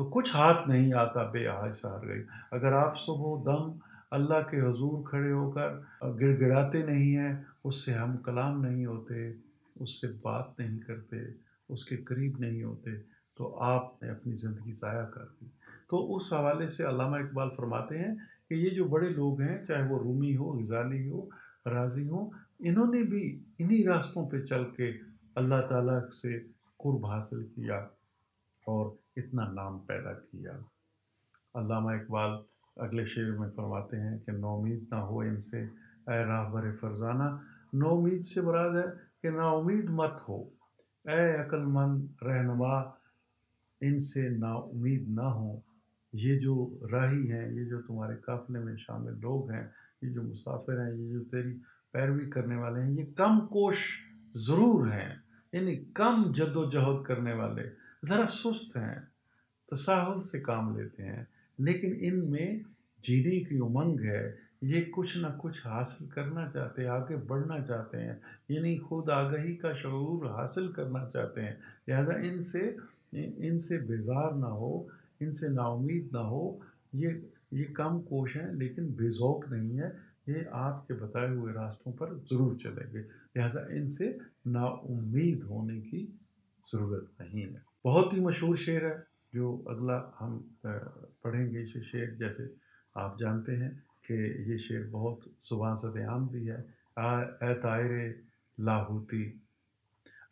تو کچھ ہاتھ نہیں آتا بے آہستہ ہر گئی. اگر آپ صبح دم اللہ کے حضور کھڑے ہو کر گڑ گڑاتے نہیں ہیں، اس سے ہم کلام نہیں ہوتے، اس سے بات نہیں کرتے، اس کے قریب نہیں ہوتے، تو آپ نے اپنی زندگی ضائع کر دی. تو اس حوالے سے علامہ اقبال فرماتے ہیں کہ یہ جو بڑے لوگ ہیں، چاہے وہ رومی ہو، غزالی ہو، رازی ہو، انہوں نے بھی انہی راستوں پہ چل کے اللہ تعالیٰ سے قرب حاصل کیا اور اتنا نام پیدا کیا. علامہ اقبال اگلے شعر میں فرماتے ہیں کہ نومید نہ ہو ان سے اے راہبر فرزانہ. نومید سے مراد ہے کہ نا امید مت ہو اے عقل مند رہنما، ان سے نا امید نہ ہو. یہ جو راہی ہیں، یہ جو تمہارے قافلے میں شامل لوگ ہیں، یہ جو مسافر ہیں، یہ جو تیری پیروی کرنے والے ہیں، یہ کم کوش ضرور ہیں، یعنی کم جد و جہد کرنے والے، ذرا سست ہیں، تساہل سے کام لیتے ہیں، لیکن ان میں جینے کی امنگ ہے. یہ کچھ نہ کچھ حاصل کرنا چاہتے ہیں، آگے بڑھنا چاہتے ہیں، یعنی خود آگہی کا شعور حاصل کرنا چاہتے ہیں. لہذا ان سے بیزار نہ ہو، ان سے نا امید نہ ہو. یہ کم کوش ہیں لیکن بے ذوق نہیں ہے، یہ آپ کے بتائے ہوئے راستوں پر ضرور چلیں گے. لہذا ان سے نا امید ہونے کی ضرورت نہیں ہے. بہت ہی مشہور شعر ہے جو اگلا ہم پڑھیں گے. یہ شعر جیسے آپ جانتے ہیں کہ یہ شعر بہت زبان زد عام بھی ہے. اے طائر لاہوتی،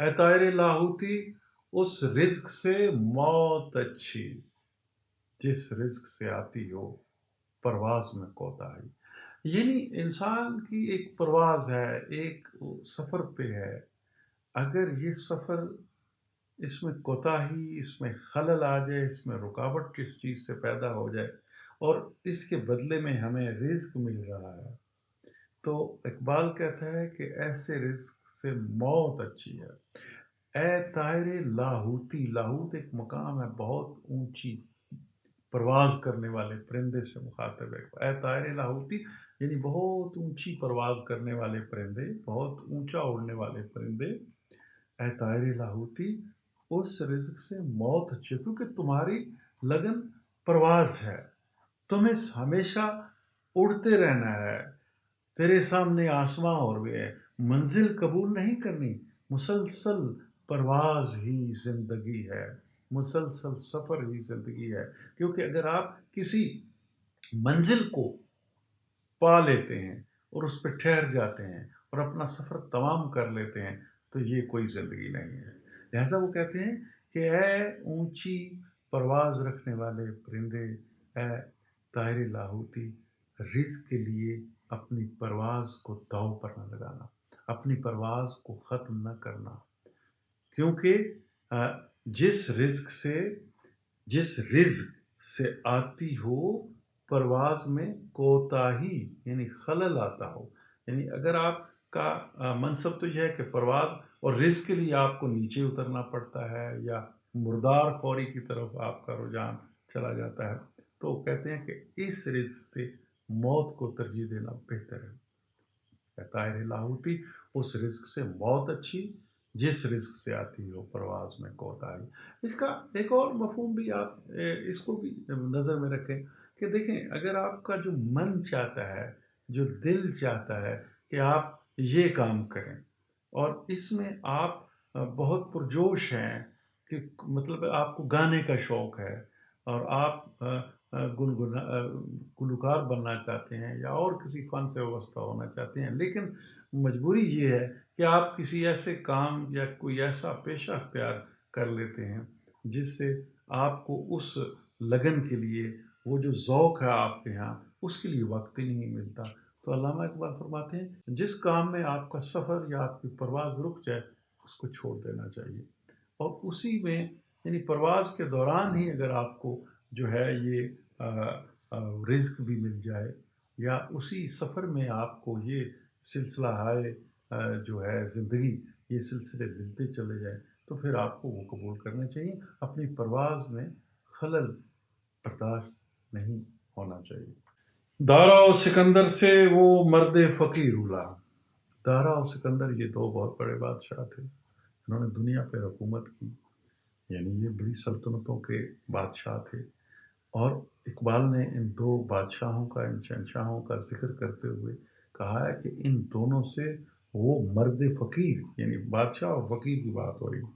اے طائر لاہوتی، اس رزق سے موت اچھی جس رزق سے آتی ہو پرواز میں کوتاہی. یعنی انسان کی ایک پرواز ہے، ایک سفر پہ ہے. اگر یہ سفر، اس میں کوتاہی، اس میں خلل آ جائے، اس میں رکاوٹ کس چیز سے پیدا ہو جائے اور اس کے بدلے میں ہمیں رزق مل رہا ہے، تو اقبال کہتا ہے کہ ایسے رزق سے موت اچھی ہے. اے طائر لاہوتی، لاہوت ایک مقام ہے، بہت اونچی پرواز کرنے والے پرندے سے مخاطب ہے. اے طائر لاہوتی یعنی بہت اونچی پرواز کرنے والے پرندے، بہت اونچا اڑنے والے پرندے. اے طائر لاہوتی، اس رزق سے موت اچھی ہے، کیونکہ تمہاری لگن پرواز ہے، تمہیں ہمیشہ اڑتے رہنا ہے. تیرے سامنے آسماں اور بھی ہے، منزل قبول نہیں کرنی، مسلسل پرواز ہی زندگی ہے، مسلسل سفر ہی زندگی ہے. کیونکہ اگر آپ کسی منزل کو پا لیتے ہیں اور اس پہ ٹھہر جاتے ہیں اور اپنا سفر تمام کر لیتے ہیں تو یہ کوئی زندگی نہیں ہے. لہذا وہ کہتے ہیں کہ اے اونچی پرواز رکھنے والے پرندے، اے طائر لاہوتی، رزق کے لیے اپنی پرواز کو داؤ پر نہ لگانا، اپنی پرواز کو ختم نہ کرنا. کیونکہ جس رزق سے آتی ہو پرواز میں کوتاہی، یعنی خلل آتا ہو. یعنی اگر آپ کا منصب تو یہ ہے کہ پرواز اور رزق کے لیے آپ کو نیچے اترنا پڑتا ہے یا مردار خوری کی طرف آپ کا رجحان چلا جاتا ہے، تو کہتے ہیں کہ اس رزق سے موت کو ترجیح دینا بہتر ہے. طائر لاہوتی، اس رزق سے موت اچھی جس رزق سے آتی ہو پرواز میں کوتاہی. اس کا ایک اور مفہوم بھی آپ اس کو بھی نظر میں رکھیں کہ دیکھیں، اگر آپ کا جو من چاہتا ہے، جو دل چاہتا ہے کہ آپ یہ کام کریں اور اس میں آپ بہت پرجوش ہیں، کہ مطلب آپ کو گانے کا شوق ہے اور آپ گلوکار بننا چاہتے ہیں یا اور کسی فن سے وابستہ ہونا چاہتے ہیں، لیکن مجبوری یہ ہے کہ آپ کسی ایسے کام یا کوئی ایسا پیشہ اختیار کر لیتے ہیں جس سے آپ کو اس لگن کے لیے، وہ جو ذوق ہے آپ کے ہاں، اس کے لیے وقت ہی نہیں ملتا. تو علامہ اقبال فرماتے ہیں جس کام میں آپ کا سفر یا آپ کی پرواز رک جائے اس کو چھوڑ دینا چاہیے، اور اسی میں یعنی پرواز کے دوران ہی اگر آپ کو جو ہے یہ رزق بھی مل جائے یا اسی سفر میں آپ کو یہ سلسلہ ہائے جو ہے زندگی، یہ سلسلے ملتے چلے جائیں، تو پھر آپ کو وہ قبول کرنا چاہیے. اپنی پرواز میں خلل برداشت نہیں ہونا چاہیے. دارا و سکندر سے وہ مرد فقیر اولا. دارا اور سکندر یہ دو بہت بڑے بادشاہ تھے، انہوں نے دنیا پہ حکومت کی. یعنی یہ بڑی سلطنتوں کے بادشاہ تھے، اور اقبال نے ان دو بادشاہوں کا، ان شہنشاہوں کا ذکر کرتے ہوئے کہا ہے کہ ان دونوں سے وہ مرد فقیر، یعنی بادشاہ اور فقیر کی بات ہو رہی ہے،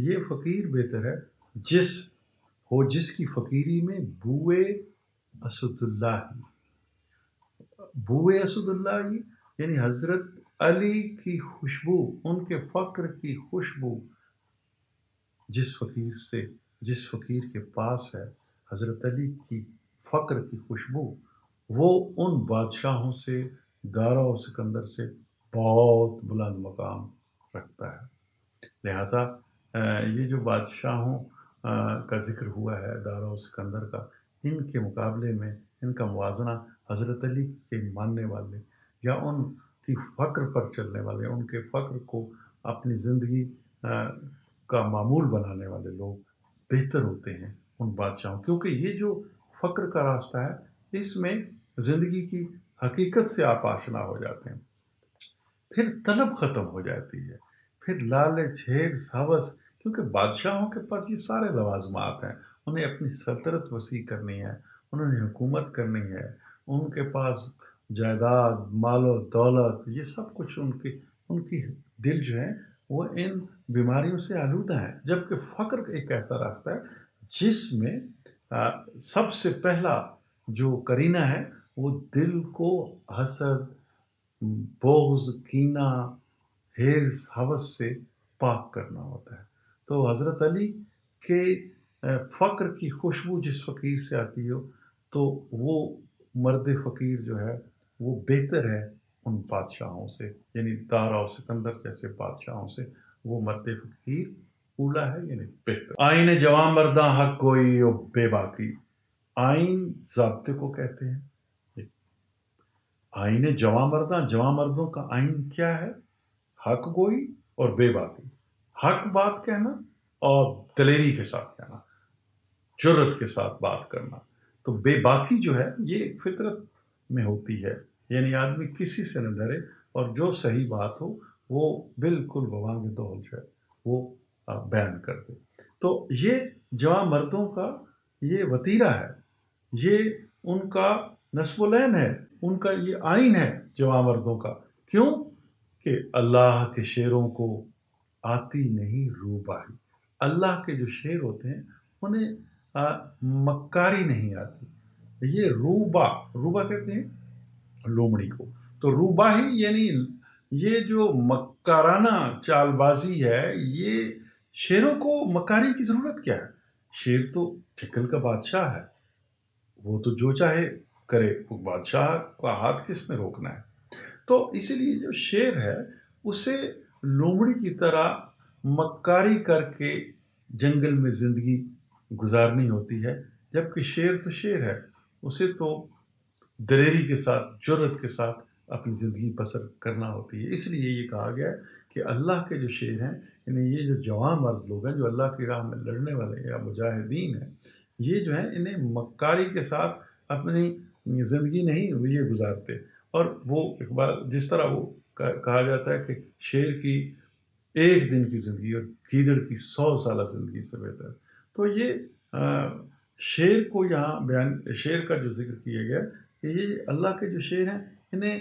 یہ فقیر بہتر ہے جس کی فقیری میں بوئے اسد اللہ ہی، بوئے اسد اللہ ہی یعنی حضرت علی کی خوشبو، ان کے فقر کی خوشبو جس فقیر کے پاس ہے حضرت علی کی فقر کی خوشبو، وہ ان بادشاہوں سے، دارا و سکندر سے بہت بلند مقام رکھتا ہے۔ لہٰذا یہ جو بادشاہوں کا ذکر ہوا ہے دارا و سکندر کا، ان کے مقابلے میں ان کا موازنہ حضرت علی کے ماننے والے یا ان کی فقر پر چلنے والے، ان کے فقر کو اپنی زندگی کا معمول بنانے والے لوگ بہتر ہوتے ہیں ان بادشاہوں، کیونکہ یہ جو فقر کا راستہ ہے اس میں زندگی کی حقیقت سے آپ آشنا ہو جاتے ہیں، پھر طلب ختم ہو جاتی ہے، پھر لالچ، حرص، ہوس، کیونکہ بادشاہوں کے پاس یہ سارے لوازمات ہیں، انہیں اپنی سلطنت وسیع کرنی ہے، انہوں نے حکومت کرنی ہے، ان کے پاس جائیداد، مال و دولت، یہ سب کچھ ان کی دل جو ہے وہ ان بیماریوں سے آلودہ ہیں، جبکہ فقر ایک ایسا راستہ ہے جس میں سب سے پہلا جو کرینہ ہے وہ دل کو حسد، بغض، کینہ، حرص، ہوس سے پاک کرنا ہوتا ہے۔ تو حضرت علی کے فقر کی خوشبو جس فقیر سے آتی ہو تو وہ مرد فقیر جو ہے وہ بہتر ہے ان بادشاہوں سے، یعنی دارا و سکندر جیسے بادشاہوں سے وہ مرد فقیر اولا ہے، یعنی بہتر۔ آئین جوان مرداں حق گوئی و بے باکی، آئین ضابطے کو کہتے ہیں۔ آئین جوان مردوں کا آئین کیا ہے؟ حق گوئی اور بے باکی، حق بات کہنا اور دلیری کے ساتھ کہنا، جرأت کے ساتھ بات کرنا۔ تو بے باکی جو ہے یہ ایک فطرت میں ہوتی ہے، یعنی آدمی کسی سے نہ ڈرے اور جو صحیح بات ہو وہ بالکل بوانگ دول جو ہے وہ بیان کر دے۔ تو یہ جوان مردوں کا یہ وتیرہ ہے، یہ ان کا نصب العین ہے، ان کا یہ آئین ہے جوان مردوں کا۔ کیوں؟ کہ اللہ کے شعروں کو آتی نہیں روباہی، اللہ کے جو شعر ہوتے ہیں انہیں مکاری نہیں آتی۔ یہ روبا کہتے ہیں لومڑی کو، تو روباہی یعنی یہ جو مکارانہ چال بازی ہے، یہ شعروں کو مکاری کی ضرورت کیا ہے؟ شعر تو ٹھکل کا بادشاہ ہے، وہ تو جو چاہے کرے، وہ بادشاہ کا ہاتھ کس نے روکنا ہے؟ تو اسی لیے جو شعر ہے اسے لومڑی کی طرح مکاری کر کے جنگل میں زندگی گزارنی ہوتی ہے، جبکہ شعر تو شعر ہے، اسے تو دلیری کے ساتھ، جرأت کے ساتھ اپنی زندگی بسر کرنا ہوتی ہے۔ اس لیے یہ کہا گیا ہے کہ اللہ کے جو شعر ہیں، یعنی یہ جو جوان مرد لوگ ہیں جو اللہ کی راہ میں لڑنے والے یا مجاہدین ہیں، یہ جو ہیں انہیں مکاری کے ساتھ اپنی زندگی نہیں یہ گزارتے، اور وہ اقبال جس طرح وہ کہا جاتا ہے کہ شیر کی ایک دن کی زندگی اور گیدڑ کی 100 سالہ زندگی سے بہتر، تو یہ شعر کو یہاں شعر کا جو ذکر کیا گیا کہ یہ اللہ کے جو شعر ہیں انہیں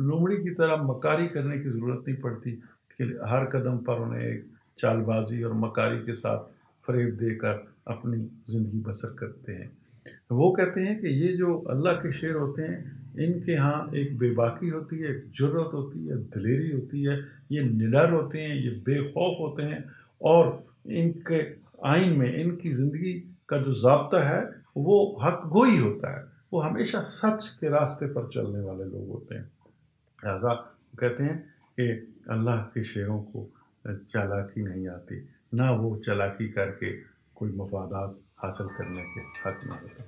لومڑی کی طرح مکاری کرنے کی ضرورت نہیں پڑتی کہ ہر قدم پر انہیں ایک چال بازی اور مکاری کے ساتھ فریب دے کر اپنی زندگی بسر کرتے ہیں۔ وہ کہتے ہیں کہ یہ جو اللہ کے شعر ہوتے ہیں ان کے ہاں ایک بے باکی ہوتی ہے، ایک جرأت ہوتی ہے، دلیری ہوتی ہے، یہ نڈر ہوتے ہیں، یہ بے خوف ہوتے ہیں، اور ان کے آئین میں ان کی زندگی کا جو ضابطہ ہے وہ حق گوئی ہوتا ہے، وہ ہمیشہ سچ کے راستے پر چلنے والے لوگ ہوتے ہیں۔ لہٰذا کہتے ہیں کہ اللہ کے شعروں کو چالاکی نہیں آتی، نہ وہ چالاکی کر کے کوئی مفادات حاصل کرنے کے حق میں ہوتے۔